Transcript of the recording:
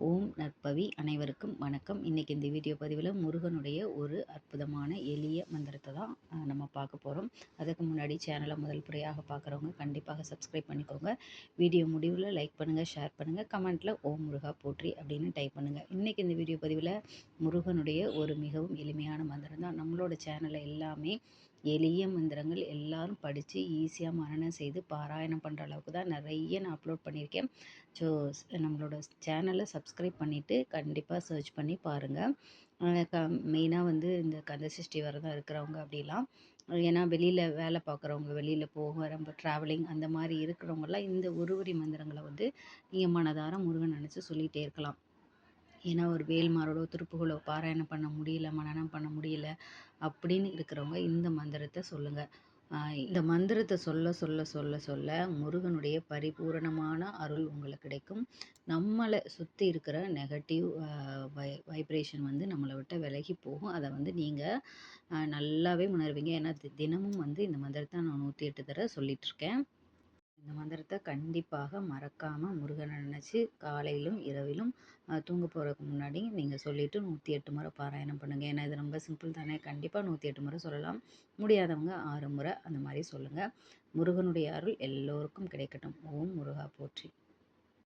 ஓம் நற்பவி அனைவருக்கும் வணக்கம். இன்றைக்கி இந்த வீடியோ பதிவில் முருகனுடைய ஒரு அற்புதமான எளிய மந்திரத்தை தான் நம்ம பார்க்க போகிறோம். அதுக்கு முன்னாடி சேனலை முதல் முறையாக பார்க்குறவங்க கண்டிப்பாக சப்ஸ்கிரைப் பண்ணிக்கோங்க. வீடியோ முடிவில் லைக் பண்ணுங்கள், ஷேர் பண்ணுங்கள், கமெண்ட்டில் ஓம் முருகா போற்றி அப்படின்னு டைப் பண்ணுங்கள். இன்றைக்கி இந்த வீடியோ பதிவில் முருகனுடைய ஒரு மிகவும் எளிமையான மந்திரம் தான். நம்மளோட சேனலில் எல்லாமே எளிய மந்திரங்கள் எல்லாரும் படித்து ஈஸியாக மனனம் செய்து பாராயணம் பண்ணுற அளவுக்கு தான் நிறைய நான் அப்லோட் பண்ணியிருக்கேன். ஸோ நம்மளோட சேனலை சப்ஸ்கிரைப் பண்ணிவிட்டு கண்டிப்பாக சர்ச் பண்ணி பாருங்கள். மெயினாக வந்து இந்த கந்தசஷ்டி விரதம் இருக்கிறவங்க அப்படிலாம், ஏன்னா வெளியில் வேலை பார்க்குறவங்க, வெளியில் போக ரொம்ப ட்ராவலிங் அந்த மாதிரி இருக்கிறவங்கலாம் இந்த ஒருவரி மந்திரங்களை வந்து நீங்கள் மனதார முருகன் நினச்சி சொல்லிகிட்டே இருக்கலாம். ஏன்னா ஒரு வேல்மாரோட திருப்புகளோ பாராயணம் பண்ண முடியல, மனனம் பண்ண முடியல அப்படின்னு இருக்கிறவங்க இந்த மந்திரத்தை சொல்லுங்கள். இந்த மந்திரத்தை சொல்ல சொல்ல சொல்ல சொல்ல முருகனுடைய பரிபூரணமான அருள் உங்களுக்கு கிடைக்கும். நம்மளை சுற்றி இருக்கிற நெகட்டிவ் வைப்ரேஷன் வந்து நம்மளை விட்டு விலகி போகும். அதை வந்து நீங்கள் நல்லாவே உணர்வீங்க. ஏன்னா தினமும் வந்து இந்த மந்திரத்தை நான் 108 தடவை சொல்லிகிட்ருக்கேன். இந்த மந்திரத்தை கண்டிப்பாக மறக்காமல் முருகனை நினச்சி காலையிலும் இரவிலும் தூங்க போகிறதுக்கு முன்னாடி நீங்கள் சொல்லிவிட்டு 108 முறை பாராயணம் பண்ணுங்கள். ஏன்னா இது ரொம்ப சிம்பிள் தானே. கண்டிப்பாக 108 முறை சொல்லலாம். முடியாதவங்க 6 முறை அந்த மாதிரி சொல்லுங்கள். முருகனுடைய அருள் எல்லோருக்கும் கிடைக்கட்டும். ஓம் முருகா போற்றி.